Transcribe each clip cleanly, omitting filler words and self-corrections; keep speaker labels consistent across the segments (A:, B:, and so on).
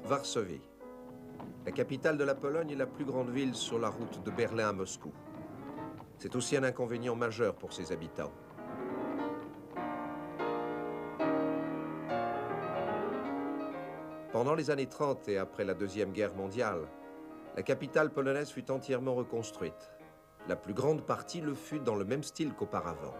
A: Varsovie. La capitale de la Pologne est la plus grande ville sur la route de Berlin à Moscou. C'est aussi un inconvénient majeur pour ses habitants. Pendant les années 30 et après la Deuxième Guerre mondiale, la capitale polonaise fut entièrement reconstruite. La plus grande partie le fut dans le même style qu'auparavant.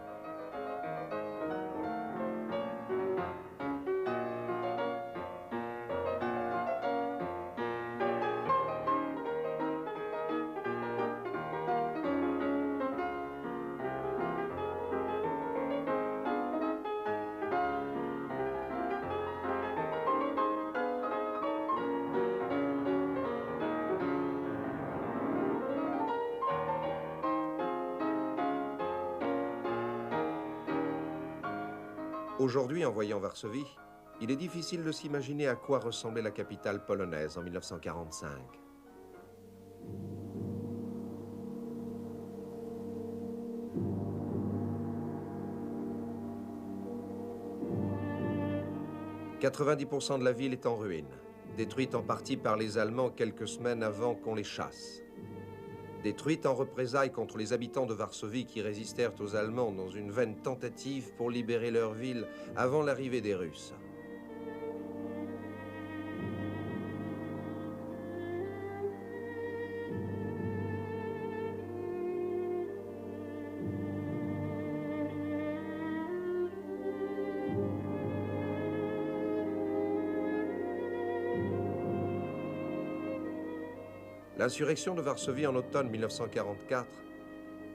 A: Aujourd'hui, en voyant Varsovie, il est difficile de s'imaginer à quoi ressemblait la capitale polonaise en 1945. « 90% de la ville est en ruine, détruite en partie par les Allemands quelques semaines avant qu'on les chasse. Détruite en représailles contre les habitants de Varsovie qui résistèrent aux Allemands dans une vaine tentative pour libérer leur ville avant l'arrivée des Russes. L'insurrection de Varsovie en automne 1944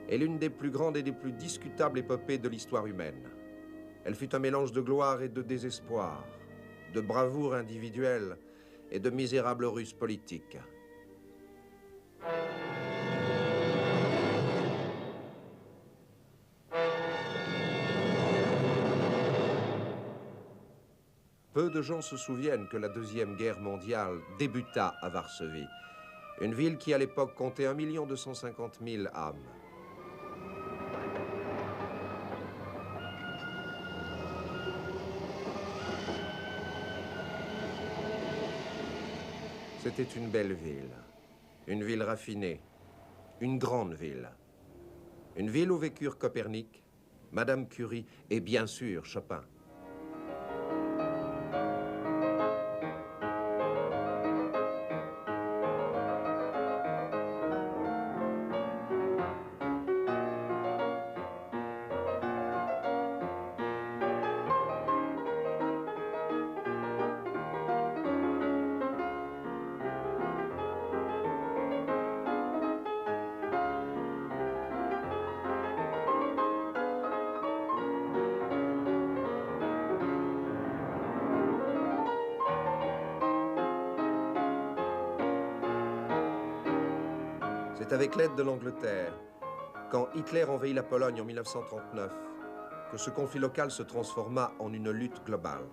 A: est l'une des plus grandes et des plus discutables épopées de l'histoire humaine. Elle fut un mélange de gloire et de désespoir, de bravoure individuelle et de misérables ruses politiques. Peu de gens se souviennent que la Deuxième Guerre mondiale débuta à Varsovie, une ville qui à l'époque comptait 1 250 000 âmes. C'était une belle une ville raffinée, une grande ville. Une ville où vécurent Copernic, Madame Curie et bien sûr Chopin. C'est avec l'aide de l'Angleterre, quand Hitler envahit la Pologne en 1939, que ce conflit local se transforma en une lutte globale.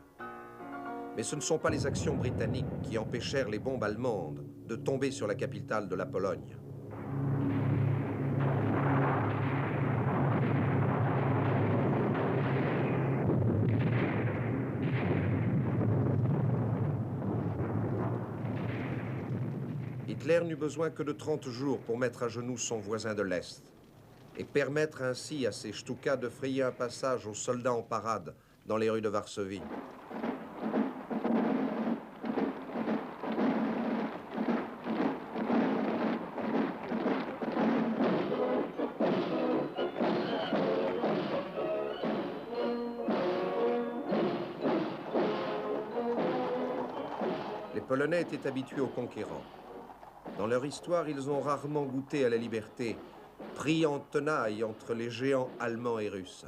A: Mais ce ne sont pas les actions britanniques qui empêchèrent les bombes allemandes de tomber sur la capitale de la Pologne. Hitler n'eut besoin que de 30 jours pour mettre à genoux son voisin de l'Est et permettre ainsi à ses Stukas de frayer un passage aux soldats en parade dans les rues de Varsovie. Les Polonais étaient habitués aux conquérants. Dans leur histoire, ils ont rarement goûté à la liberté, pris en tenaille entre les géants allemands et russes.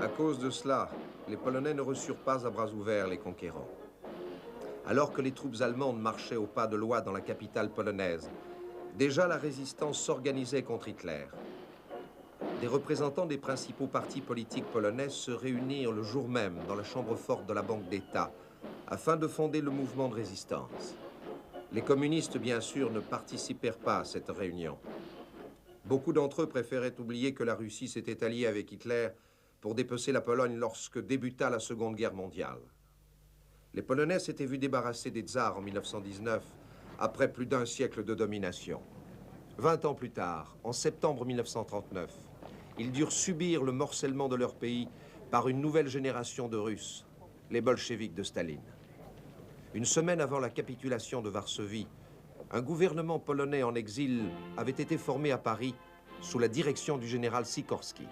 A: À cause de cela, les Polonais ne reçurent pas à bras ouverts les conquérants. Alors que les troupes allemandes marchaient au pas de loi dans la capitale polonaise, déjà la résistance s'organisait contre Hitler. des représentants des principaux partis politiques polonais se réunirent le jour même dans la chambre forte de la Banque d'État afin de fonder le mouvement de résistance. Les communistes, bien sûr, ne participèrent pas à cette réunion. Beaucoup d'entre eux préféraient oublier que la Russie s'était alliée avec Hitler pour dépecer la Pologne lorsque débuta la Seconde Guerre mondiale. Les Polonais s'étaient vus débarrasser des tsars en 1919, après plus d'un siècle de domination. 20 ans plus tard, en septembre 1939, ils durent subir le morcellement de leur pays par une nouvelle génération de Russes, les bolcheviks de Staline. Une semaine avant la capitulation de Varsovie, un gouvernement polonais en exil avait été formé à Paris sous la direction du général Sikorski.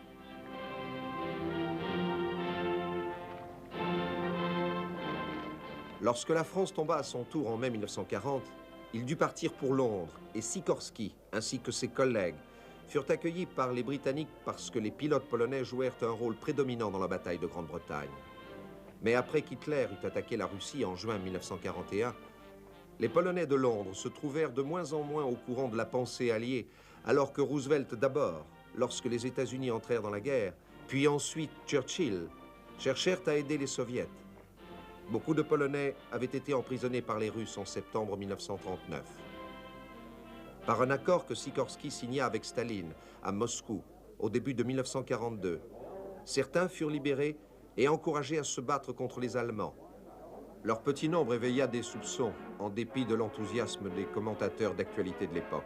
A: Lorsque la France tomba à son tour en mai 1940, il dut partir pour Londres et Sikorski, ainsi que ses collègues, furent accueillis par les Britanniques parce que les pilotes polonais jouèrent un rôle prédominant dans la bataille de Grande-Bretagne. Mais après qu'Hitler eut attaqué la Russie en juin 1941, les Polonais de Londres se trouvèrent de moins en moins au courant de la pensée alliée, alors que Roosevelt d'abord, lorsque les États-Unis entrèrent dans la guerre, puis ensuite Churchill, cherchèrent à aider les Soviets. Beaucoup de Polonais avaient été emprisonnés par les Russes en septembre 1939. Par un accord que Sikorski signa avec Staline à Moscou au début de 1942, certains furent libérés et encouragés à se battre contre les Allemands. Leur petit nombre éveilla des soupçons, en dépit de l'enthousiasme des commentateurs d'actualité de l'époque.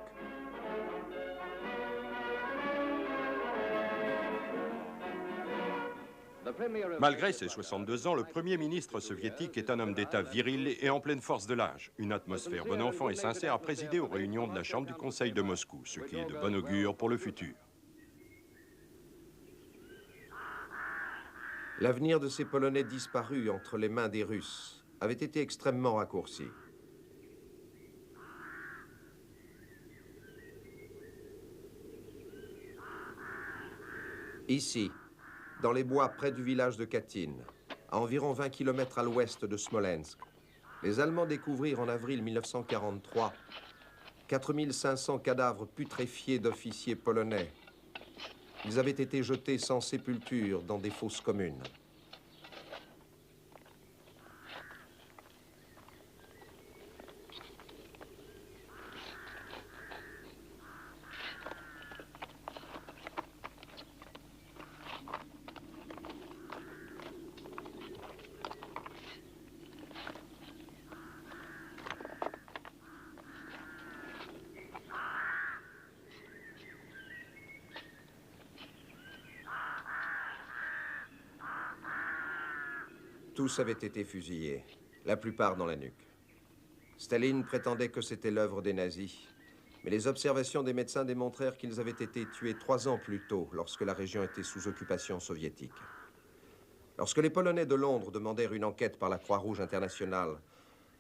B: Malgré ses 62 ans, le Premier ministre soviétique est un homme d'État viril et en pleine force de l'âge. Une atmosphère bon enfant et sincère a présidé aux réunions de la Chambre du Conseil de Moscou, ce qui est de bon augure pour le futur.
A: L'avenir de ces Polonais disparus entre les mains des Russes avait été extrêmement raccourci. Ici, dans les bois près du village de Katyn, à environ 20 km à l'ouest de Smolensk, les Allemands découvrirent en avril 1943 4500 cadavres putréfiés d'officiers polonais. Ils avaient été jetés sans sépulture dans des fosses communes. Tous avaient été fusillés, la plupart dans la nuque. Staline prétendait que c'était l'œuvre des nazis, mais les observations des médecins démontrèrent qu'ils avaient été tués 3 ans plus tôt, lorsque la région était sous occupation soviétique. Lorsque les Polonais de Londres demandèrent une enquête par la Croix-Rouge internationale,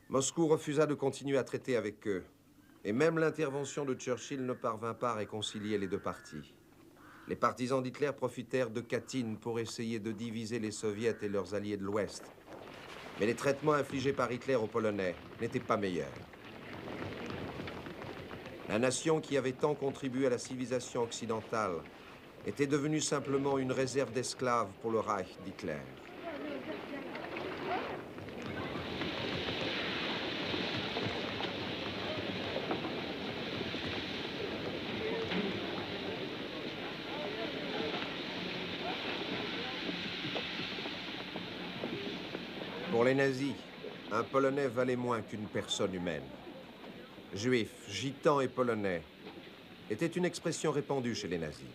A: Moscou refusa de continuer à traiter avec eux, et même l'intervention de Churchill ne parvint pas à réconcilier les deux parties. Les partisans d'Hitler profitèrent de Katyn pour essayer de diviser les soviets et leurs alliés de l'Ouest. Mais les traitements infligés par Hitler aux Polonais n'étaient pas meilleurs. La nation qui avait tant contribué à la civilisation occidentale était devenue simplement une réserve d'esclaves pour le Reich d'Hitler. Pour les nazis, un Polonais valait moins qu'une personne humaine. Juifs, gitans et Polonais était une expression répandue chez les nazis.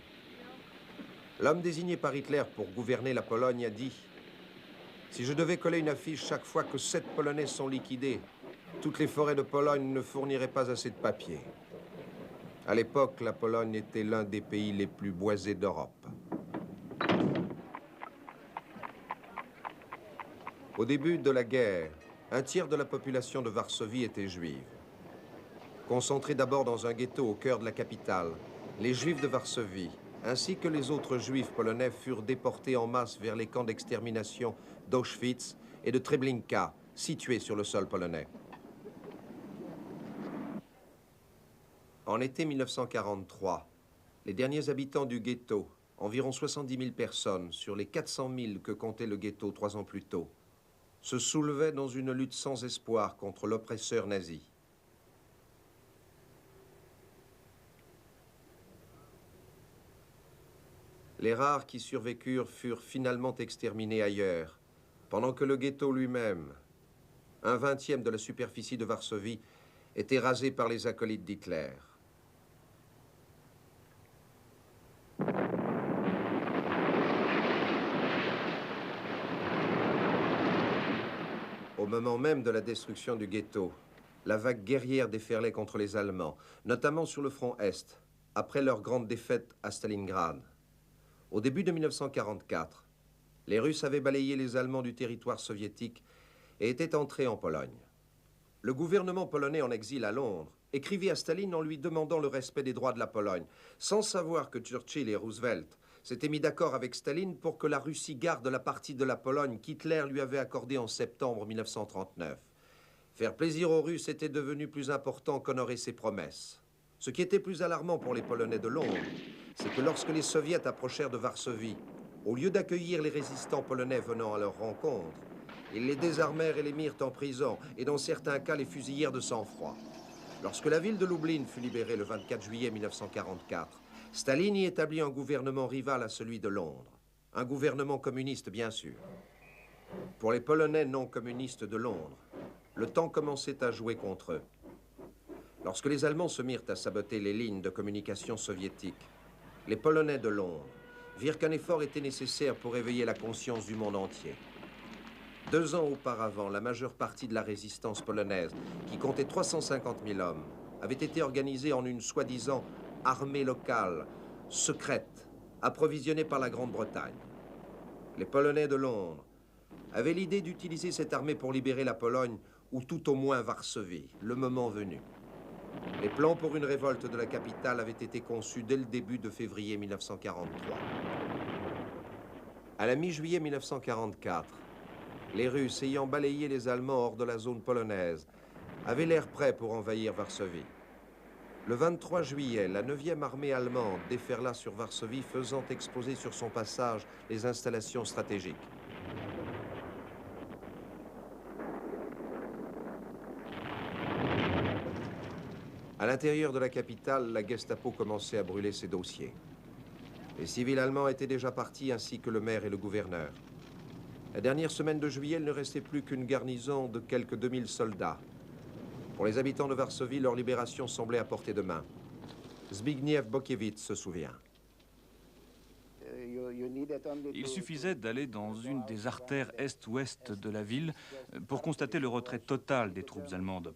A: L'homme désigné par Hitler pour gouverner la Pologne a dit « Si je devais coller une affiche chaque fois que 7 Polonais sont liquidés, toutes les forêts de Pologne ne fourniraient pas assez de papier. » À l'époque, la Pologne était l'un des pays les plus boisés d'Europe. Au début de la guerre, un tiers de la population de Varsovie était juive. Concentrés d'abord dans un ghetto au cœur de la capitale, les Juifs de Varsovie, ainsi que les autres Juifs polonais, furent déportés en masse vers les camps d'extermination d'Auschwitz et de Treblinka, situés sur le sol polonais. En été 1943, les derniers habitants du ghetto environ 70 000 personnes sur les 400 000 que comptait le ghetto 3 ans plus tôt, se soulevaient dans une lutte sans espoir contre l'oppresseur nazi. Les rares qui survécurent furent finalement exterminés ailleurs, pendant que le ghetto lui-même, 1/20 de la superficie de Varsovie, était rasé par les acolytes d'Hitler. Au moment même de la destruction du ghetto, la vague guerrière déferlait contre les Allemands, notamment sur le front Est, après leur grande défaite à Stalingrad. Au début de 1944, les Russes avaient balayé les Allemands du territoire soviétique et étaient entrés en Pologne. Le gouvernement polonais en exil à Londres écrivit à Staline en lui demandant le respect des droits de la Pologne, sans savoir que Churchill et Roosevelt s'étaient mis d'accord avec Staline pour que la Russie garde la partie de la Pologne qu'Hitler lui avait accordée en septembre 1939. Faire plaisir aux Russes était devenu plus important qu'honorer ses promesses. Ce qui était plus alarmant pour les Polonais de Londres, c'est que lorsque les Soviets approchèrent de Varsovie, au lieu d'accueillir les résistants polonais venant à leur rencontre, ils les désarmèrent et les mirent en prison, et dans certains cas les fusillèrent de sang-froid. Lorsque la ville de Lublin fut libérée le 24 juillet 1944, Staline y établit un gouvernement rival à celui de Londres. Un gouvernement communiste, bien sûr. Pour les Polonais non communistes de Londres, le temps commençait à jouer contre eux. Lorsque les Allemands se mirent à saboter les lignes de communication soviétiques, les Polonais de Londres virent qu'un effort était nécessaire pour éveiller la conscience du monde entier. 2 ans auparavant, la majeure partie de la résistance polonaise, qui comptait 350 000 hommes, avait été organisée en une soi-disant armée locale, secrète, approvisionnée par la Grande-Bretagne. Les Polonais de Londres avaient l'idée d'utiliser cette armée pour libérer la Pologne, ou tout au moins Varsovie, le moment venu. Les plans pour une révolte de la capitale avaient été conçus dès le début de février 1943. À la mi-juillet 1944, les Russes, ayant balayé les Allemands hors de la zone polonaise, avaient l'air prêts pour envahir Varsovie. Le 23 juillet, la 9e armée allemande déferla sur Varsovie, faisant exploser sur son passage les installations stratégiques. À l'intérieur de la capitale, la Gestapo commençait à brûler ses dossiers. Les civils allemands étaient déjà partis, ainsi que le maire et le gouverneur. La dernière semaine de juillet, il ne restait plus qu'une garnison de quelques 2000 soldats. Pour les habitants de Varsovie, leur libération semblait à portée de main. Zbigniew Bokiewicz se souvient.
C: Il suffisait d'aller dans une des artères est-ouest de la ville pour constater le retrait total des troupes allemandes.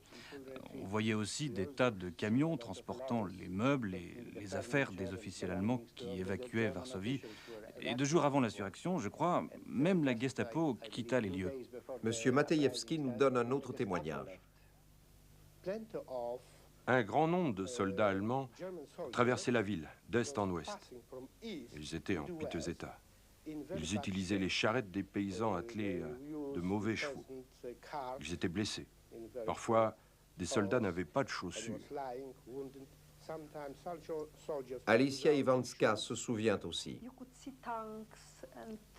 C: On voyait aussi des tas de camions transportant les meubles et les affaires des officiels allemands qui évacuaient Varsovie. Et 2 jours avant l'insurrection, je crois, même la Gestapo quitta les lieux.
A: Monsieur Matejewski nous donne un autre témoignage.
B: Un grand nombre de soldats allemands traversaient la ville, d'est en ouest. Ils étaient en piteux état. Ils utilisaient les charrettes des paysans attelés de mauvais chevaux. Ils étaient blessés. Parfois, des soldats n'avaient pas de chaussures.
A: Alicia Ivanska se souvient aussi.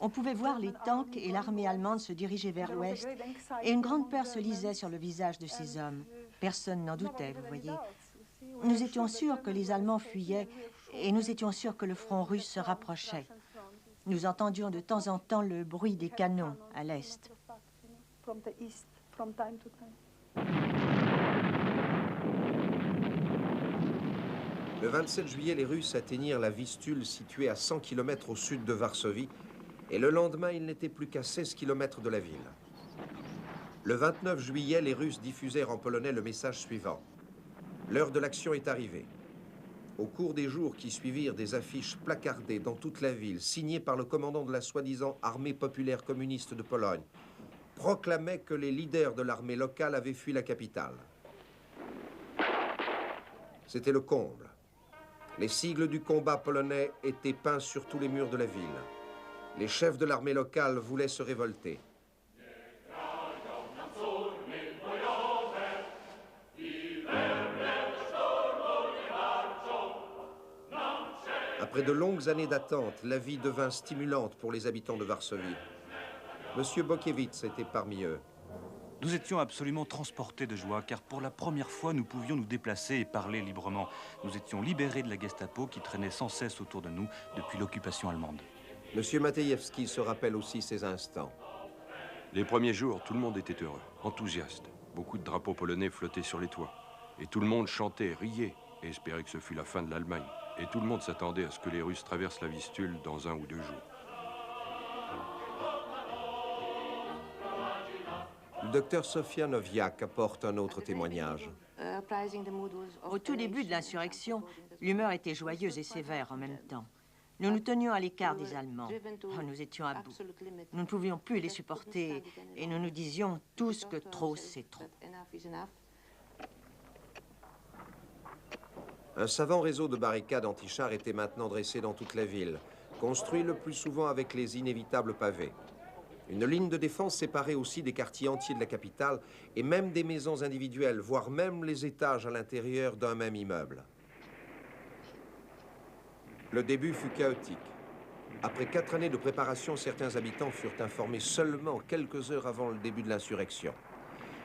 D: On pouvait voir les tanks et l'armée allemande se diriger vers l'ouest, et une grande peur se lisait sur le visage de ces hommes. Personne n'en doutait, vous voyez. Nous étions sûrs que les Allemands fuyaient, et nous étions sûrs que le front russe se rapprochait. Nous entendions de temps en temps le bruit des canons à l'est.
A: Le 27 juillet, les Russes atteignirent la Vistule, située à 100 km au sud de Varsovie, et le lendemain, ils n'étaient plus qu'à 16 km de la ville. Le 29 juillet, les Russes diffusèrent en polonais le message suivant. L'heure de l'action est arrivée. Au cours des jours qui suivirent, des affiches placardées dans toute la ville, signées par le commandant de la soi-disant armée populaire communiste de Pologne, proclamaient que les leaders de l'armée locale avaient fui la capitale. C'était le comble. Les sigles du combat polonais étaient peints sur tous les murs de la ville. Les chefs de l'armée locale voulaient se révolter. Après de longues années d'attente, la vie devint stimulante pour les habitants de Varsovie. Monsieur Bokiewicz était parmi eux.
C: Nous étions absolument transportés de joie, car pour la première fois, nous pouvions nous déplacer et parler librement. Nous étions libérés de la Gestapo qui traînait sans cesse autour de nous depuis l'occupation allemande.
A: Monsieur Matejewski se rappelle aussi ces instants.
B: Les premiers jours, tout le monde était heureux, enthousiaste. Beaucoup de drapeaux polonais flottaient sur les toits. Et tout le monde chantait, riait et espérait que ce fût la fin de l'Allemagne. Et tout le monde s'attendait à ce que les Russes traversent la Vistule dans 1 ou 2 jours.
A: Le docteur Sofia Noviak apporte un autre témoignage.
D: Au tout début de l'insurrection, l'humeur était joyeuse et sévère en même temps. Nous nous tenions à l'écart des Allemands. Oh, nous étions à bout. Nous ne pouvions plus les supporter et nous nous disions tous que trop, c'est trop.
A: Un savant réseau de barricades anti-chars était maintenant dressé dans toute la ville, construit le plus souvent avec les inévitables pavés. Une ligne de défense séparait aussi des quartiers entiers de la capitale et même des maisons individuelles, voire même les étages à l'intérieur d'un même immeuble. Le début fut chaotique. Après 4 années de préparation, certains habitants furent informés seulement quelques heures avant le début de l'insurrection.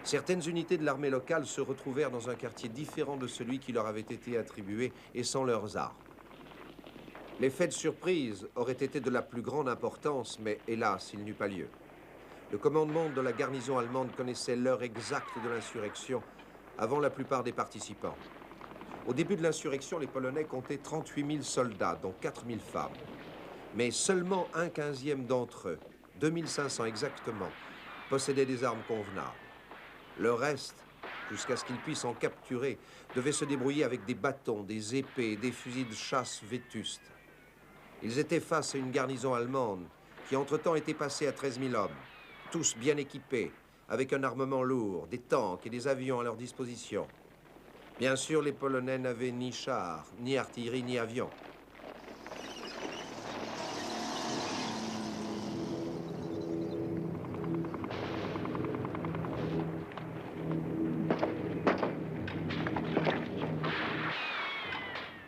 A: Certaines unités de l'armée locale se retrouvèrent dans un quartier différent de celui qui leur avait été attribué et sans leurs armes. L'effet de surprise aurait été de la plus grande importance, mais hélas, il n'eut pas lieu. Le commandement de la garnison allemande connaissait l'heure exacte de l'insurrection avant la plupart des participants. Au début de l'insurrection, les Polonais comptaient 38 000 soldats, dont 4 000 femmes. Mais seulement 1/15 d'entre eux, 2 500 exactement, possédaient des armes convenables. Le reste, jusqu'à ce qu'ils puissent en capturer, devait se débrouiller avec des bâtons, des épées, des fusils de chasse vétustes. Ils étaient face à une garnison allemande qui entre-temps était passée à 13 000 hommes, tous bien équipés, avec un armement lourd, des tanks et des avions à leur disposition. Bien sûr, les Polonais n'avaient ni chars, ni artillerie, ni avions.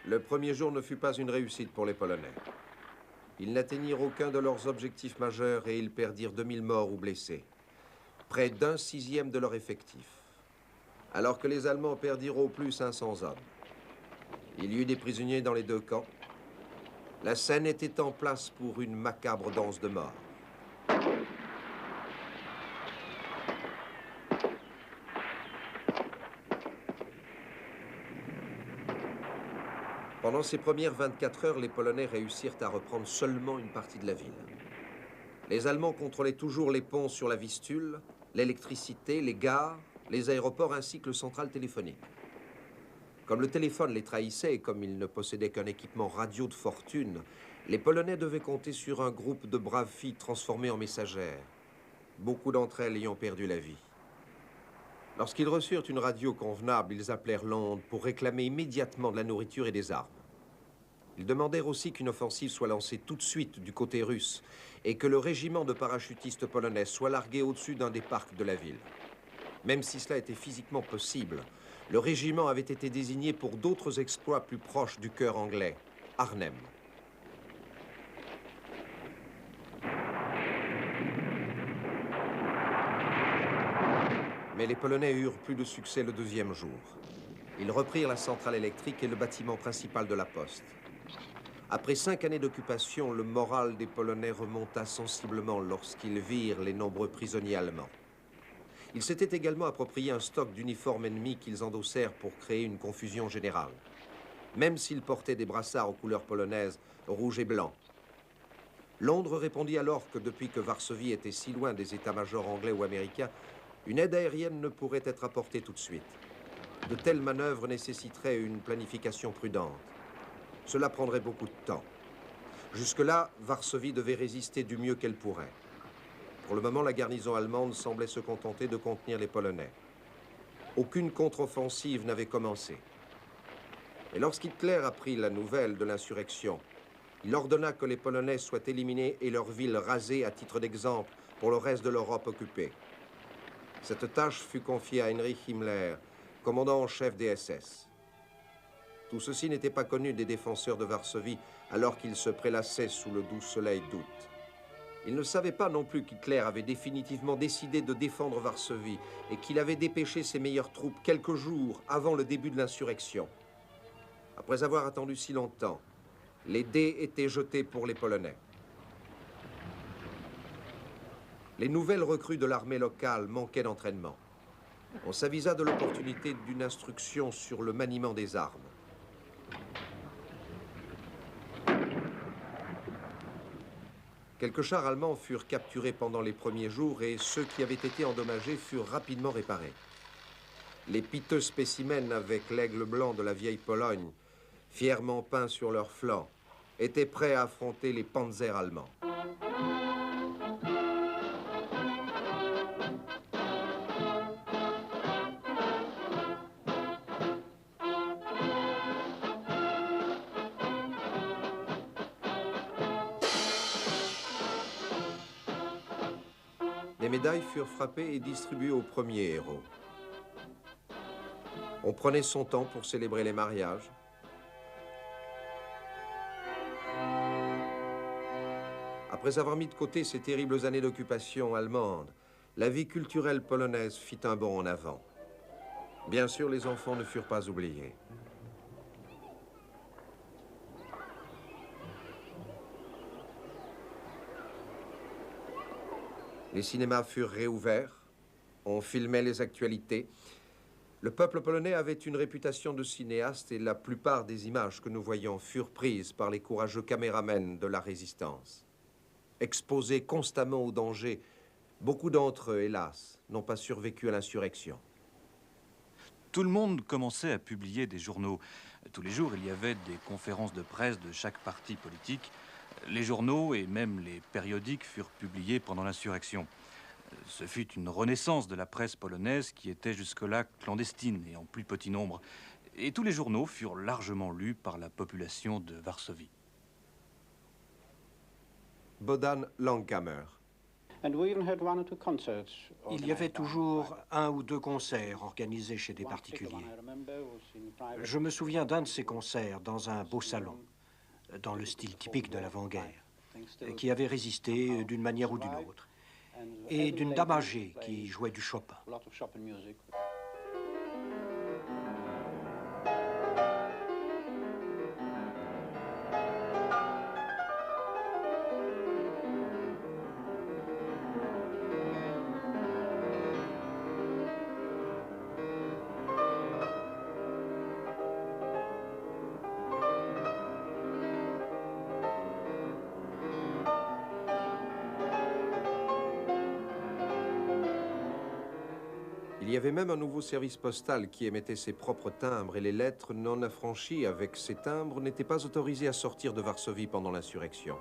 A: Le premier jour ne fut pas une réussite pour les Polonais. Ils n'atteignirent aucun de leurs objectifs majeurs et ils perdirent 2000 morts ou blessés, près d'un 1/6 de leur effectif, alors que les Allemands perdirent au plus 500 hommes. Il y eut des prisonniers dans les 2 camps. La scène était en place pour une macabre danse de mort. Pendant ces premières 24 heures, les Polonais réussirent à reprendre seulement une partie de la ville. Les Allemands contrôlaient toujours les ponts sur la Vistule, l'électricité, les gares, les aéroports ainsi que le central téléphonique. Comme le téléphone les trahissait et comme ils ne possédaient qu'un équipement radio de fortune, les Polonais devaient compter sur un groupe de braves filles transformées en messagères, beaucoup d'entre elles ayant perdu la vie. Lorsqu'ils reçurent une radio convenable, ils appelèrent Londres pour réclamer immédiatement de la nourriture et des armes. Ils demandèrent aussi qu'une offensive soit lancée tout de suite du côté russe et que le régiment de parachutistes polonais soit largué au-dessus d'un des parcs de la ville. Même si cela était physiquement possible, le régiment avait été désigné pour d'autres exploits plus proches du cœur anglais, Arnhem. Mais les Polonais eurent plus de succès le 2e jour. Ils reprirent la centrale électrique et le bâtiment principal de la poste. Après 5 années d'occupation, le moral des Polonais remonta sensiblement lorsqu'ils virent les nombreux prisonniers allemands. Ils s'étaient également approprié un stock d'uniformes ennemis qu'ils endossèrent pour créer une confusion générale, même s'ils portaient des brassards aux couleurs polonaises, rouge et blanc. Londres répondit alors que depuis que Varsovie était si loin des états-majors anglais ou américains, une aide aérienne ne pourrait être apportée tout de suite. De telles manœuvres nécessiteraient une planification prudente. Cela prendrait beaucoup de temps. Jusque-là, Varsovie devait résister du mieux qu'elle pourrait. Pour le moment, la garnison allemande semblait se contenter de contenir les Polonais. Aucune contre-offensive n'avait commencé. Et lorsqu'Hitler apprit la nouvelle de l'insurrection, il ordonna que les Polonais soient éliminés et leurs villes rasées à titre d'exemple pour le reste de l'Europe occupée. Cette tâche fut confiée à Heinrich Himmler, commandant en chef des SS. Tout ceci n'était pas connu des défenseurs de Varsovie alors qu'ils se prélassaient sous le doux soleil d'août. Ils ne savaient pas non plus qu'Hitler avait définitivement décidé de défendre Varsovie et qu'il avait dépêché ses meilleures troupes quelques jours avant le début de l'insurrection. Après avoir attendu si longtemps, les dés étaient jetés pour les Polonais. Les nouvelles recrues de l'armée locale manquaient d'entraînement. On s'avisa de l'opportunité d'une instruction sur le maniement des armes. Quelques chars allemands furent capturés pendant les premiers jours et ceux qui avaient été endommagés furent rapidement réparés. Les piteux spécimens avec l'aigle blanc de la vieille Pologne, fièrement peints sur leurs flancs, étaient prêts à affronter les panzers allemands. Les médailles furent frappées et distribuées aux premiers héros. On prenait son temps pour célébrer les mariages. Après avoir mis de côté ces terribles années d'occupation allemande, la vie culturelle polonaise fit un bond en avant. Bien sûr, les enfants ne furent pas oubliés. Les cinémas furent réouverts, on filmait les actualités. Le peuple polonais avait une réputation de cinéaste et la plupart des images que nous voyons furent prises par les courageux caméramens de la résistance. Exposés constamment au danger, beaucoup d'entre eux, hélas, n'ont pas survécu à l'insurrection.
C: Tout le monde commençait à publier des journaux. Tous les jours, il y avait des conférences de presse de chaque parti politique. Les journaux et même les périodiques furent publiés pendant l'insurrection. Ce fut une renaissance de la presse polonaise qui était jusque-là clandestine et en plus petit nombre. Et tous les journaux furent largement lus par la population de Varsovie.
A: Bohdan Langhammer.
E: Il y avait toujours un ou deux concerts organisés chez des particuliers. Je me souviens d'un de ces concerts dans un beau salon, dans le style typique de l'avant-guerre, qui avait résisté d'une manière ou d'une autre, et d'une dame âgée qui jouait du Chopin.
A: Il y avait même un nouveau service postal qui émettait ses propres timbres et les lettres non affranchies avec ces timbres n'étaient pas autorisées à sortir de Varsovie pendant l'insurrection.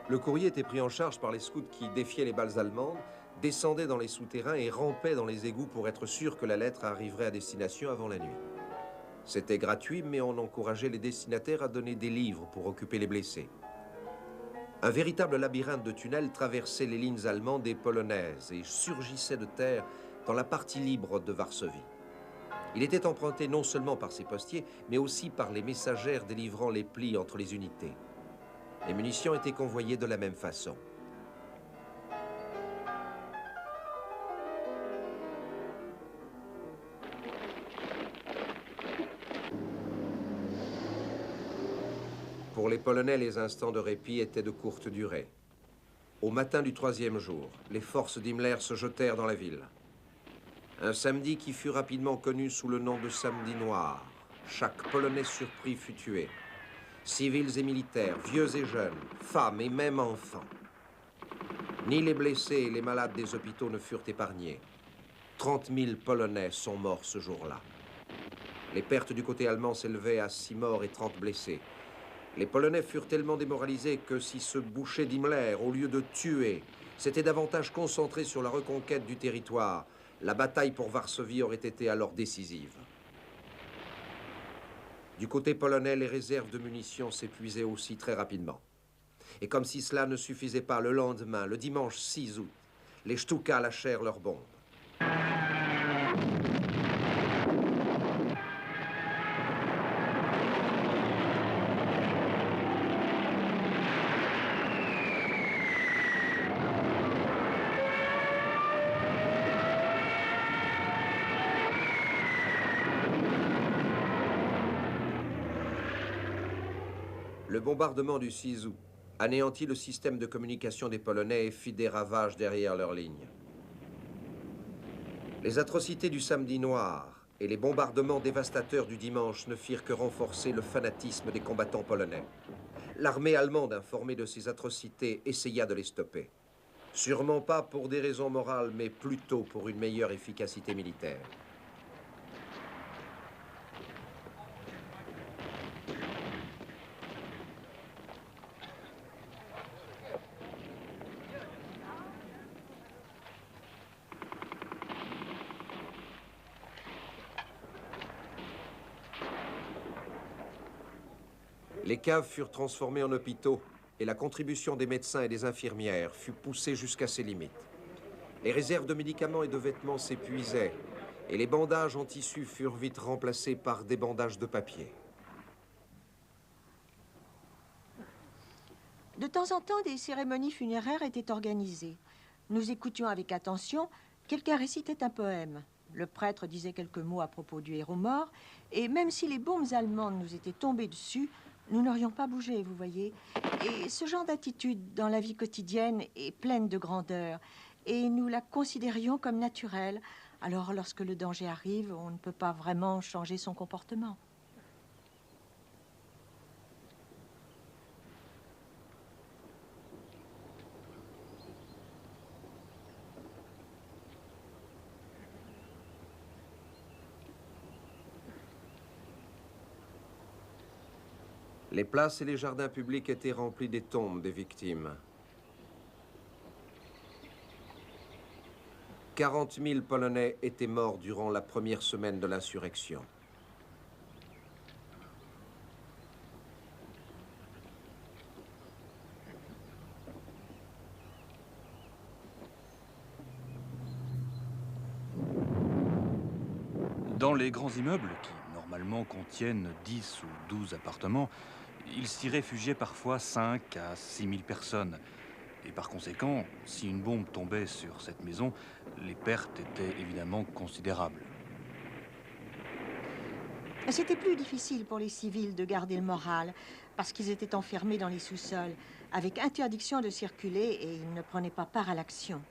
A: Le courrier était pris en charge par les scouts qui défiaient les balles allemandes, descendaient dans les souterrains et rampaient dans les égouts pour être sûrs que la lettre arriverait à destination avant la nuit. C'était gratuit, mais on encourageait les destinataires à donner des livres pour occuper les blessés. Un véritable labyrinthe de tunnels traversait les lignes allemandes et polonaises et surgissait de terre dans la partie libre de Varsovie. Il était emprunté non seulement par ses postiers, mais aussi par les messagères délivrant les plis entre les unités. Les munitions étaient convoyées de la même façon. Pour les Polonais, les instants de répit étaient de courte durée. Au matin du 3e jour, les forces d'Himmler se jetèrent dans la ville. Un samedi qui fut rapidement connu sous le nom de samedi noir. Chaque Polonais surpris fut tué. Civils et militaires, vieux et jeunes, femmes et même enfants. Ni les blessés et les malades des hôpitaux ne furent épargnés. 30 000 Polonais sont morts ce jour-là. Les pertes du côté allemand s'élevaient à 6 morts et 30 blessés. Les Polonais furent tellement démoralisés que si ce boucher d'Himmler, au lieu de tuer, s'était davantage concentré sur la reconquête du territoire, la bataille pour Varsovie aurait été alors décisive. Du côté polonais, les réserves de munitions s'épuisaient aussi très rapidement. Et comme si cela ne suffisait pas, le lendemain, le dimanche 6 août, les Stukas lâchèrent leurs bombes. Le bombardement du 6 août anéantit le système de communication des Polonais et fit des ravages derrière leurs lignes. Les atrocités du samedi noir et les bombardements dévastateurs du dimanche ne firent que renforcer le fanatisme des combattants polonais. L'armée allemande, informée de ces atrocités, essaya de les stopper. Sûrement pas pour des raisons morales, mais plutôt pour une meilleure efficacité militaire. Les caves furent transformées en hôpitaux et la contribution des médecins et des infirmières fut poussée jusqu'à ses limites. Les réserves de médicaments et de vêtements s'épuisaient et les bandages en tissu furent vite remplacés par des bandages de papier.
D: De temps en temps, des cérémonies funéraires étaient organisées. Nous écoutions avec attention, quelqu'un récitait un poème. Le prêtre disait quelques mots à propos du héros mort, et même si les bombes allemandes nous étaient tombées dessus, nous n'aurions pas bougé, vous voyez. Et ce genre d'attitude dans la vie quotidienne est pleine de grandeur, et nous la considérions comme naturelle. Alors, lorsque le danger arrive, on ne peut pas vraiment changer son comportement.
A: Les places et les jardins publics étaient remplis des tombes des victimes. 40 000 Polonais étaient morts durant la première semaine de l'insurrection.
C: Dans les grands immeubles, qui normalement contiennent 10 ou 12 appartements, il s'y réfugiait parfois 5 à 6 000 personnes. Et par conséquent, si une bombe tombait sur cette maison, les pertes étaient évidemment considérables.
D: C'était plus difficile pour les civils de garder le moral, parce qu'ils étaient enfermés dans les sous-sols, avec interdiction de circuler et ils ne prenaient pas part à l'action.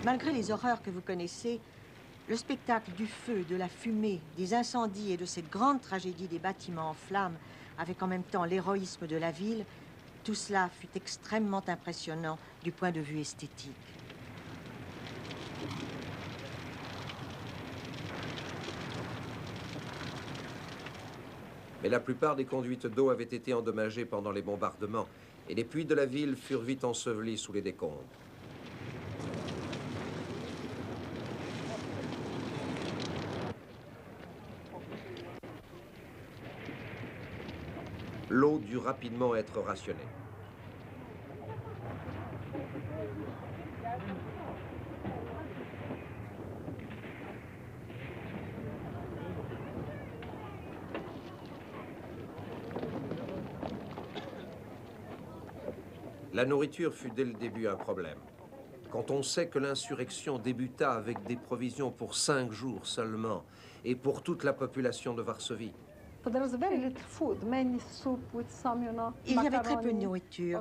D: Malgré les horreurs que vous connaissez, le spectacle du feu, de la fumée, des incendies et de cette grande tragédie des bâtiments en flammes, avec en même temps l'héroïsme de la ville, tout cela fut extrêmement impressionnant du point de vue esthétique.
A: Mais la plupart des conduites d'eau avaient été endommagées pendant les bombardements et les puits de la ville furent vite ensevelis sous les décombres. L'eau dut rapidement être rationnée. La nourriture fut dès le début un problème. Quand on sait que l'insurrection débuta avec des provisions pour 5 jours seulement et pour toute la population de Varsovie,
D: Il y avait très peu de nourriture.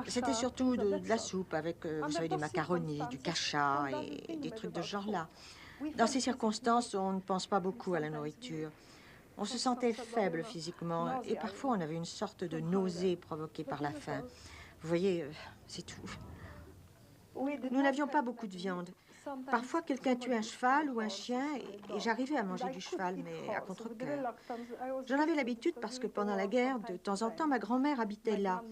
D: C'était surtout de la soupe avec, vous savez, des macaronis, du kasha et des trucs de ce genre-là. Dans ces circonstances, on ne pense pas beaucoup à la nourriture. On se sentait faible physiquement et parfois on avait une sorte de nausée provoquée par la faim. Vous voyez, c'est tout. Nous n'avions pas beaucoup de viande. Parfois, quelqu'un tuait un cheval ou un chien et j'arrivais à manger du cheval, mais à contre-cœur. J'en avais l'habitude parce que pendant la guerre, de temps en temps, ma grand-mère habitait là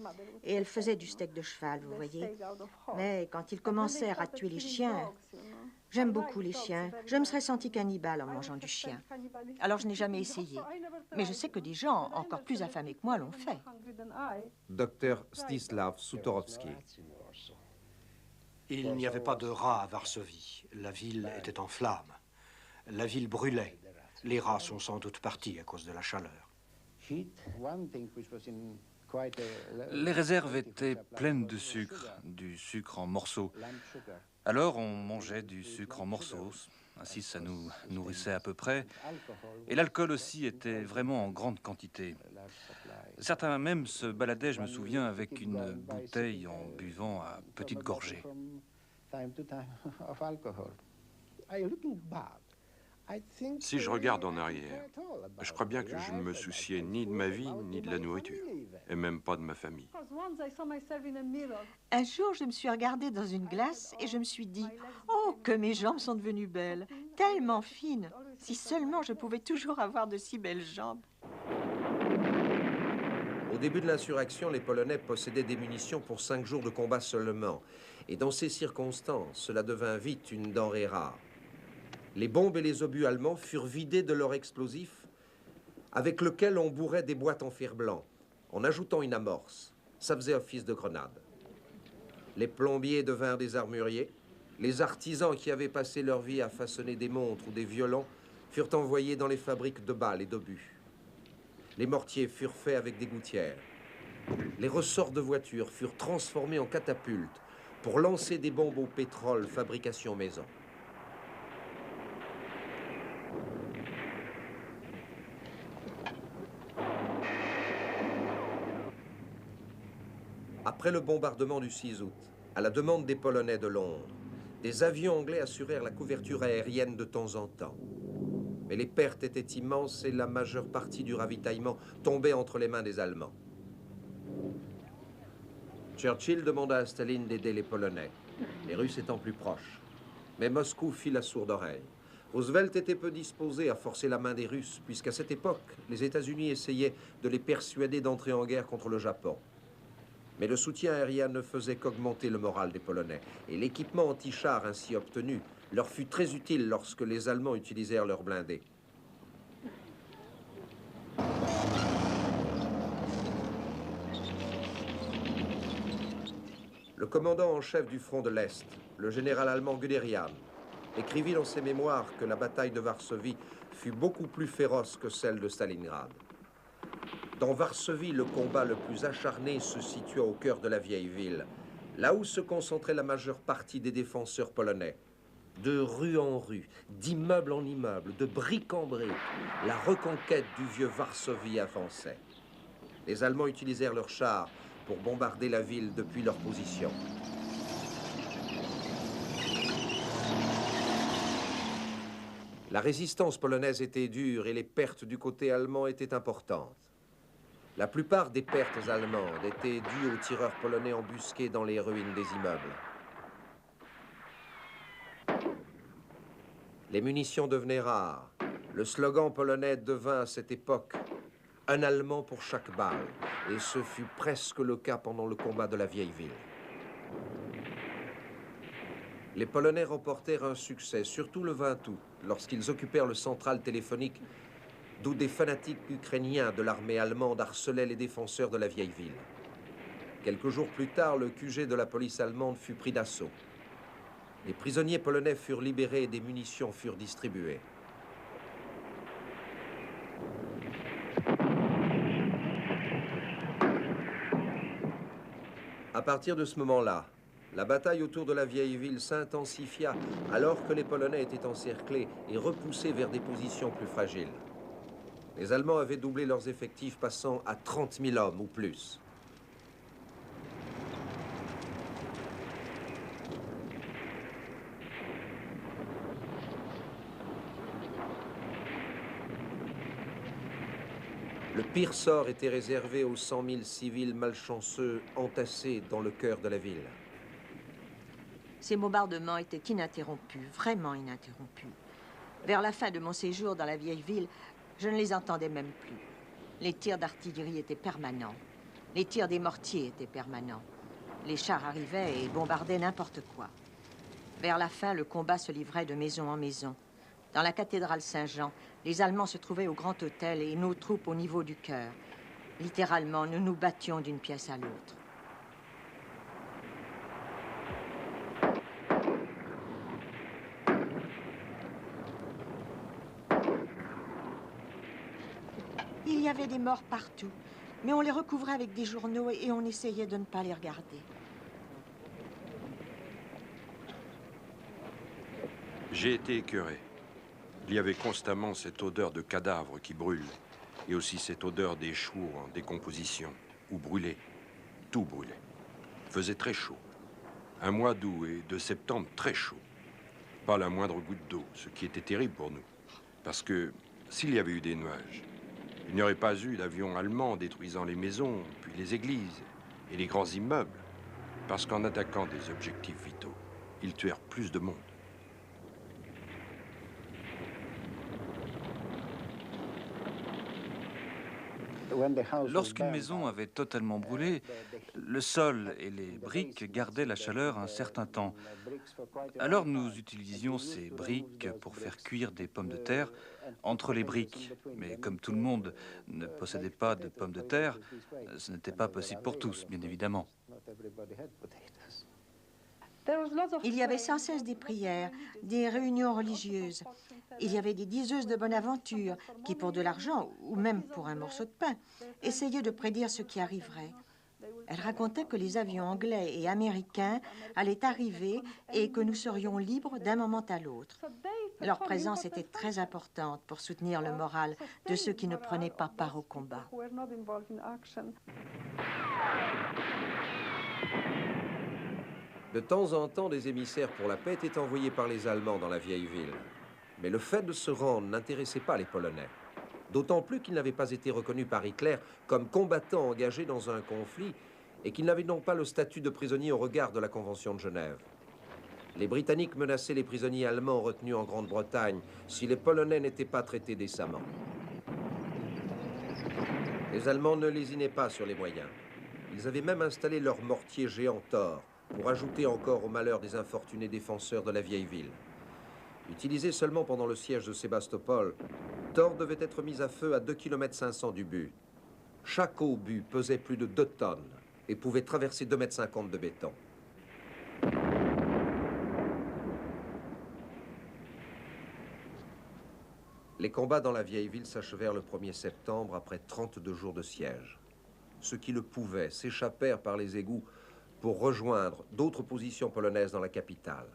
D: et elle faisait du steak de cheval, vous voyez. Mais quand ils commencèrent à tuer les chiens, J'aime beaucoup les chiens. Je me serais sentie cannibale en mangeant du chien. Alors je n'ai jamais essayé. Mais je sais que des gens encore plus affamés que moi l'ont fait.
A: Dr Stislav Sutorovsky.
E: Il n'y avait pas de rats à Varsovie. La ville était en flammes. La ville brûlait. Les rats sont sans doute partis à cause de la chaleur.
C: Les réserves étaient pleines de sucre, du sucre en morceaux. Alors on mangeait du sucre en morceaux, ainsi ça nous nourrissait à peu près. Et l'alcool aussi était vraiment en grande quantité. Certains même se baladaient, je me souviens, avec une bouteille en buvant à petites gorgées.
B: Si je regarde en arrière, je crois bien que je ne me souciais ni de ma vie, ni de la nourriture, et même pas de ma famille.
D: Un jour, je me suis regardée dans une glace et je me suis dit « Oh, que mes jambes sont devenues belles, tellement fines. Si seulement je pouvais toujours avoir de si belles jambes. »
A: Au début de l'insurrection, les Polonais possédaient des munitions pour 5 jours de combat seulement. Et dans ces circonstances, cela devint vite une denrée rare. Les bombes et les obus allemands furent vidés de leur explosif, avec lequel on bourrait des boîtes en fer blanc, en ajoutant une amorce. Ça faisait office de grenade. Les plombiers devinrent des armuriers. Les artisans qui avaient passé leur vie à façonner des montres ou des violons furent envoyés dans les fabriques de balles et d'obus. Les mortiers furent faits avec des gouttières. Les ressorts de voitures furent transformés en catapultes pour lancer des bombes au pétrole, fabrication maison. Après le bombardement du 6 août, à la demande des Polonais de Londres, des avions anglais assurèrent la couverture aérienne de temps en temps. Mais les pertes étaient immenses et la majeure partie du ravitaillement tombait entre les mains des Allemands. Churchill demanda à Staline d'aider les Polonais, les Russes étant plus proches. Mais Moscou fit la sourde oreille. Roosevelt était peu disposé à forcer la main des Russes, puisqu'à cette époque, les États-Unis essayaient de les persuader d'entrer en guerre contre le Japon. Mais le soutien aérien ne faisait qu'augmenter le moral des Polonais, et l'équipement anti-char ainsi obtenu leur fut très utile lorsque les Allemands utilisèrent leurs blindés. Le commandant en chef du front de l'Est, le général allemand Guderian, écrivit dans ses mémoires que la bataille de Varsovie fut beaucoup plus féroce que celle de Stalingrad. Dans Varsovie, le combat le plus acharné se situa au cœur de la vieille ville, là où se concentrait la majeure partie des défenseurs polonais. De rue en rue, d'immeuble en immeuble, de brique en brique, la reconquête du vieux Varsovie avançait. Les Allemands utilisèrent leurs chars pour bombarder la ville depuis leur position. La résistance polonaise était dure et les pertes du côté allemand étaient importantes. La plupart des pertes allemandes étaient dues aux tireurs polonais embusqués dans les ruines des immeubles. Les munitions devenaient rares. Le slogan polonais devint à cette époque « Un Allemand pour chaque balle », et ce fut presque le cas pendant le combat de la vieille ville. Les Polonais remportèrent un succès, surtout le 20 août, lorsqu'ils occupèrent le central téléphonique, d'où des fanatiques ukrainiens de l'armée allemande harcelaient les défenseurs de la vieille ville. Quelques jours plus tard, le QG de la police allemande fut pris d'assaut. Les prisonniers polonais furent libérés et des munitions furent distribuées. À partir de ce moment-là, la bataille autour de la vieille ville s'intensifia alors que les Polonais étaient encerclés et repoussés vers des positions plus fragiles. Les Allemands avaient doublé leurs effectifs, passant à 30 000 hommes ou plus. Le pire sort était réservé aux 100 000 civils malchanceux entassés dans le cœur de la ville.
D: Ces bombardements étaient ininterrompus, vraiment ininterrompus. Vers la fin de mon séjour dans la vieille ville, je ne les entendais même plus. Les tirs d'artillerie étaient permanents. Les tirs des mortiers étaient permanents. Les chars arrivaient et bombardaient n'importe quoi. Vers la fin, le combat se livrait de maison en maison. Dans la cathédrale Saint-Jean, les Allemands se trouvaient au grand hôtel et nos troupes au niveau du chœur. Littéralement, nous nous battions d'une pièce à l'autre. Il y avait des morts partout, mais on les recouvrait avec des journaux et on essayait de ne pas les regarder.
B: J'ai été écœuré. Il y avait constamment cette odeur de cadavres qui brûlent, et aussi cette odeur des chevaux en décomposition, ou brûlés. Tout brûlait. Il faisait très chaud. Un mois d'août et de septembre très chaud. Pas la moindre goutte d'eau, ce qui était terrible pour nous. Parce que s'il y avait eu des nuages, il n'y aurait pas eu d'avions allemands détruisant les maisons, puis les églises et les grands immeubles. Parce qu'en attaquant des objectifs vitaux, ils tuèrent plus de monde.
C: Lorsqu'une maison avait totalement brûlé, le sol et les briques gardaient la chaleur un certain temps. Alors nous utilisions ces briques pour faire cuire des pommes de terre entre les briques. Mais comme tout le monde ne possédait pas de pommes de terre, ce n'était pas possible pour tous, bien évidemment.
D: Il y avait sans cesse des prières, des réunions religieuses. Il y avait des diseuses de bonne aventure qui, pour de l'argent ou même pour un morceau de pain, essayaient de prédire ce qui arriverait. Elles racontaient que les avions anglais et américains allaient arriver et que nous serions libres d'un moment à l'autre. Leur présence était très importante pour soutenir le moral de ceux qui ne prenaient pas part au combat.
A: De temps en temps, des émissaires pour la paix étaient envoyés par les Allemands dans la vieille ville. Mais le fait de se rendre n'intéressait pas les Polonais. D'autant plus qu'ils n'avaient pas été reconnus par Hitler comme combattants engagés dans un conflit et qu'ils n'avaient donc pas le statut de prisonniers au regard de la Convention de Genève. Les Britanniques menaçaient les prisonniers allemands retenus en Grande-Bretagne si les Polonais n'étaient pas traités décemment. Les Allemands ne lésinaient pas sur les moyens. Ils avaient même installé leur mortier géant Thor pour ajouter encore au malheur des infortunés défenseurs de la vieille ville. Utilisé seulement pendant le siège de Sébastopol, Thor devait être mis à feu à 2,5 km du but. Chaque obus pesait plus de 2 tonnes et pouvait traverser 2,50 m de béton. Les combats dans la vieille ville s'achevèrent le 1er septembre après 32 jours de siège. Ceux qui le pouvaient s'échappèrent par les égouts pour rejoindre d'autres positions polonaises dans la capitale.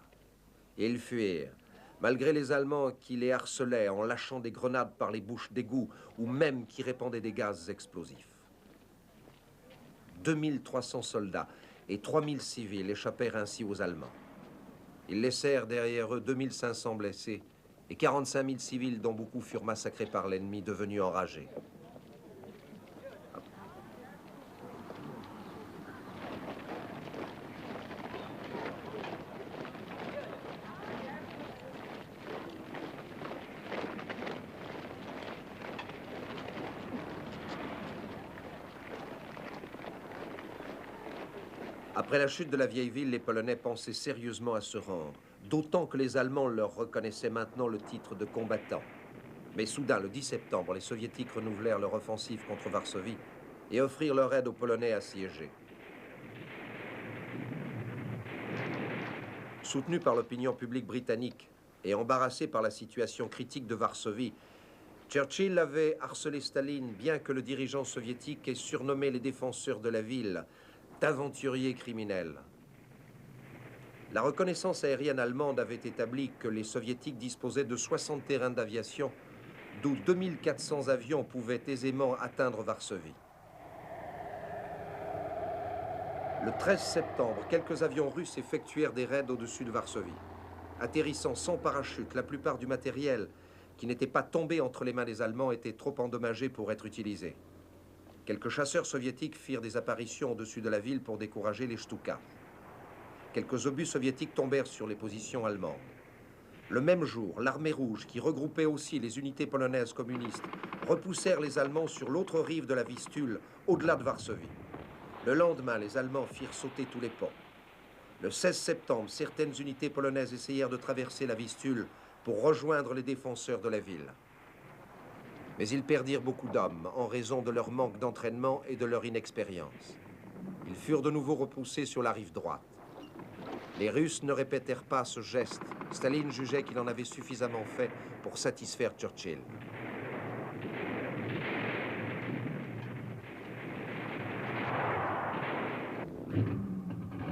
A: Et ils fuirent, malgré les Allemands qui les harcelaient en lâchant des grenades par les bouches d'égouts ou même qui répandaient des gaz explosifs. 2300 soldats et 3000 civils échappèrent ainsi aux Allemands. Ils laissèrent derrière eux 2500 blessés et 45 000 civils dont beaucoup furent massacrés par l'ennemi devenu enragé. Après la chute de la vieille ville, les Polonais pensaient sérieusement à se rendre, d'autant que les Allemands leur reconnaissaient maintenant le titre de combattants. Mais soudain, le 10 septembre, les Soviétiques renouvelèrent leur offensive contre Varsovie et offrirent leur aide aux Polonais assiégés. Soutenu par l'opinion publique britannique et embarrassé par la situation critique de Varsovie, Churchill avait harcelé Staline, bien que le dirigeant soviétique ait surnommé les défenseurs de la ville d'aventuriers criminels. La reconnaissance aérienne allemande avait établi que les Soviétiques disposaient de 60 terrains d'aviation, d'où 2400 avions pouvaient aisément atteindre Varsovie. Le 13 septembre, quelques avions russes effectuèrent des raids au-dessus de Varsovie. Atterrissant sans parachute, la plupart du matériel qui n'était pas tombé entre les mains des Allemands était trop endommagé pour être utilisé. Quelques chasseurs soviétiques firent des apparitions au-dessus de la ville pour décourager les Stukas. Quelques obus soviétiques tombèrent sur les positions allemandes. Le même jour, l'armée rouge, qui regroupait aussi les unités polonaises communistes, repoussèrent les Allemands sur l'autre rive de la Vistule, au-delà de Varsovie. Le lendemain, les Allemands firent sauter tous les ponts. Le 16 septembre, certaines unités polonaises essayèrent de traverser la Vistule pour rejoindre les défenseurs de la ville. Mais ils perdirent beaucoup d'hommes en raison de leur manque d'entraînement et de leur inexpérience. Ils furent de nouveau repoussés sur la rive droite. Les Russes ne répétèrent pas ce geste. Staline jugeait qu'il en avait suffisamment fait pour satisfaire Churchill.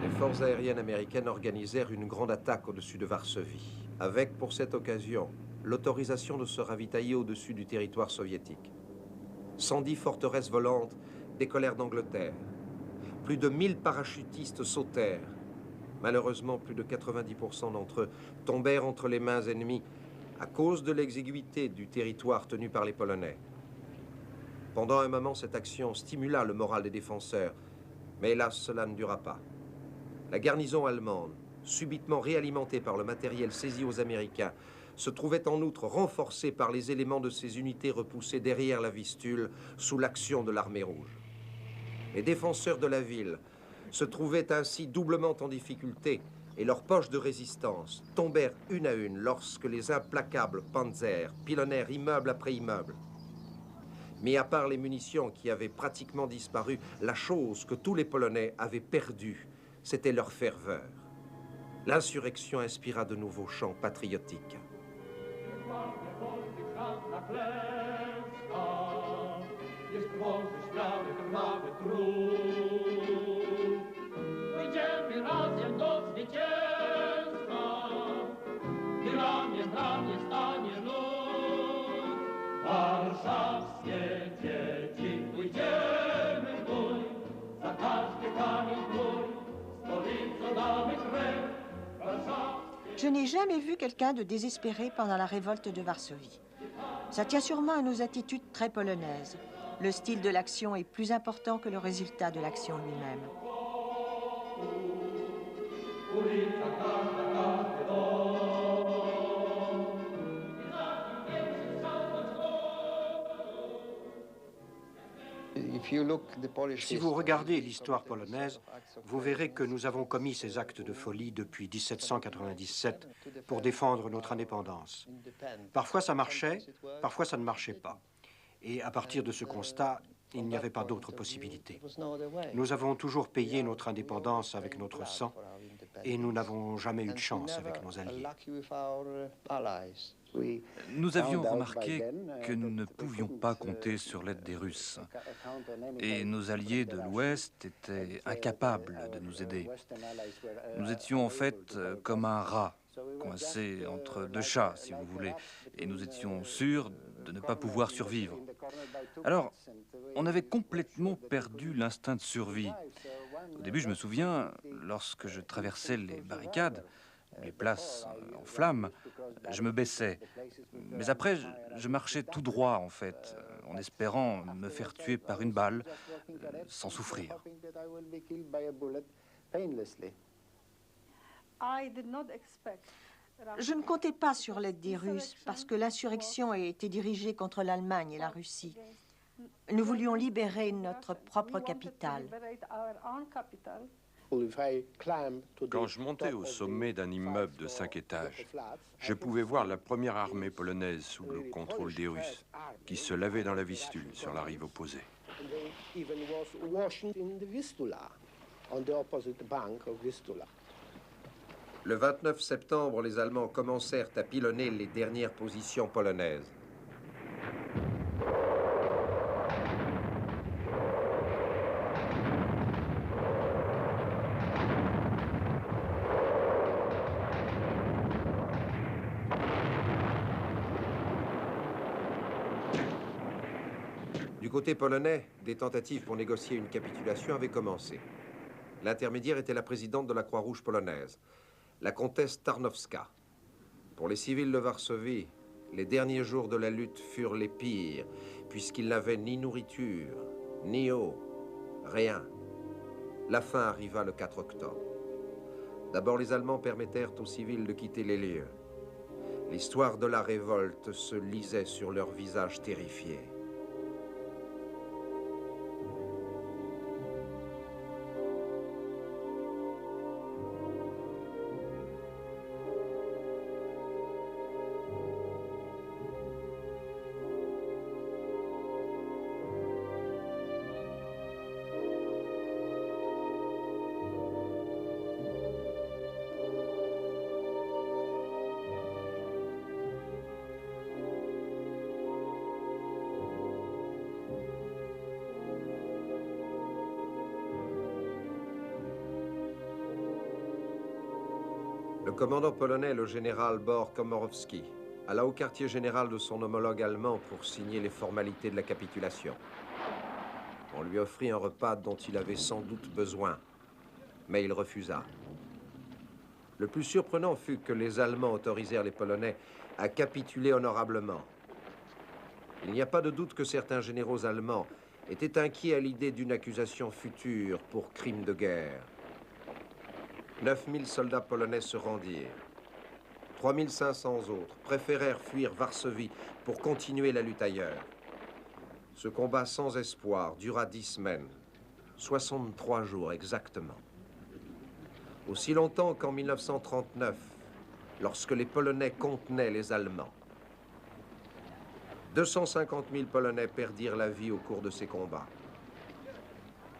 A: Les forces aériennes américaines organisèrent une grande attaque au-dessus de Varsovie, avec pour cette occasion l'autorisation de se ravitailler au-dessus du territoire soviétique. 110 forteresses volantes décollèrent d'Angleterre. Plus de 1000 parachutistes sautèrent. Malheureusement, plus de 90% d'entre eux tombèrent entre les mains ennemies à cause de l'exiguïté du territoire tenu par les Polonais. Pendant un moment, cette action stimula le moral des défenseurs, mais hélas, cela ne dura pas. La garnison allemande, subitement réalimentée par le matériel saisi aux Américains, se trouvait en outre renforcée par les éléments de ces unités repoussées derrière la Vistule sous l'action de l'armée rouge. Les défenseurs de la ville se trouvaient ainsi doublement en difficulté et leurs poches de résistance tombèrent une à une lorsque les implacables panzers pilonnèrent immeuble après immeuble. Mais à part les munitions qui avaient pratiquement disparu, la chose que tous les Polonais avaient perdue, c'était leur ferveur. L'insurrection inspira de nouveaux chants patriotiques.
D: Je n'ai jamais vu quelqu'un de désespéré pendant la révolte de Varsovie. Ça tient sûrement à nos attitudes très polonaises. Le style de l'action est plus important que le résultat de l'action lui-même.
E: Si vous regardez l'histoire polonaise, vous verrez que nous avons commis ces actes de folie depuis 1797 pour défendre notre indépendance. Parfois ça marchait, parfois ça ne marchait pas. Et à partir de ce constat, il n'y avait pas d'autre possibilité. Nous avons toujours payé notre indépendance avec notre sang et nous n'avons jamais eu de chance avec nos alliés.
C: Nous avions remarqué que nous ne pouvions pas compter sur l'aide des Russes. Et nos alliés de l'Ouest étaient incapables de nous aider. Nous étions en fait comme un rat, coincé entre deux chats, si vous voulez. Et nous étions sûrs de ne pas pouvoir survivre. Alors, on avait complètement perdu l'instinct de survie. Au début, je me souviens, lorsque je traversais les barricades, les places en flammes, je me baissais. Mais après, je marchais tout droit, en fait, en espérant me faire tuer par une balle, sans souffrir.
D: Je ne comptais pas sur l'aide des Russes parce que l'insurrection était dirigée contre l'Allemagne et la Russie. Nous voulions libérer notre propre capitale.
B: Quand je montais au sommet d'un immeuble de 5 étages, je pouvais voir la première armée polonaise sous le contrôle des Russes, qui se lavait dans la Vistule, sur la rive opposée.
A: Le 29 septembre, les Allemands commencèrent à pilonner les dernières positions polonaises. Du côté polonais, des tentatives pour négocier une capitulation avaient commencé. L'intermédiaire était la présidente de la Croix-Rouge polonaise, la comtesse Tarnowska. Pour les civils de Varsovie, les derniers jours de la lutte furent les pires, puisqu'ils n'avaient ni nourriture, ni eau, rien. La fin arriva le 4 octobre. D'abord, les Allemands permettèrent aux civils de quitter les lieux. L'histoire de la révolte se lisait sur leurs visages terrifiés. Le commandant polonais, le général Bor Komorowski, alla au quartier général de son homologue allemand pour signer les formalités de la capitulation. On lui offrit un repas dont il avait sans doute besoin, mais il refusa. Le plus surprenant fut que les Allemands autorisèrent les Polonais à capituler honorablement. Il n'y a pas de doute que certains généraux allemands étaient inquiets à l'idée d'une accusation future pour crime de guerre. 9000 soldats polonais se rendirent. 3500 autres préférèrent fuir Varsovie pour continuer la lutte ailleurs. Ce combat sans espoir dura 10 semaines, 63 jours exactement. Aussi longtemps qu'en 1939, lorsque les Polonais contenaient les Allemands. 250 000 Polonais perdirent la vie au cours de ces combats.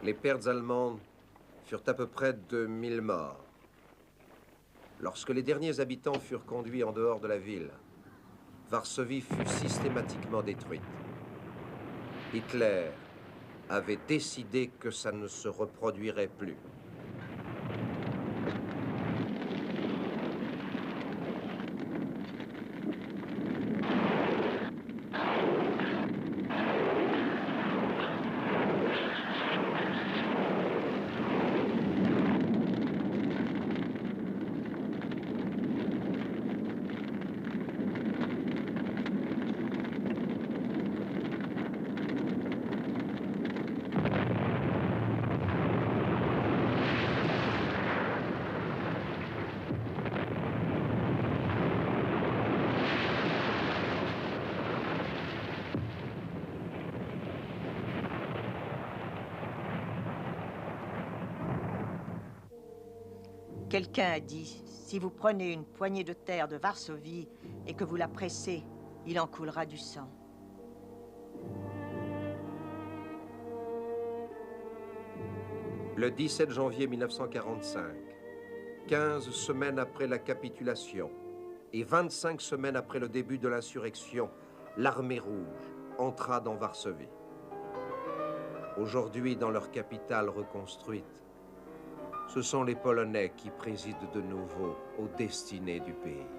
A: Les pertes allemandes furent à peu près de 1000 morts. Lorsque les derniers habitants furent conduits en dehors de la ville, Varsovie fut systématiquement détruite. Hitler avait décidé que ça ne se reproduirait plus.
D: Quelqu'un a dit, si vous prenez une poignée de terre de Varsovie et que vous la pressez, il en coulera du sang.
A: Le 17 janvier 1945, 15 semaines après la capitulation et 25 semaines après le début de l'insurrection, l'armée rouge entra dans Varsovie. Aujourd'hui, dans leur capitale reconstruite, ce sont les Polonais qui président de nouveau aux destinées du pays.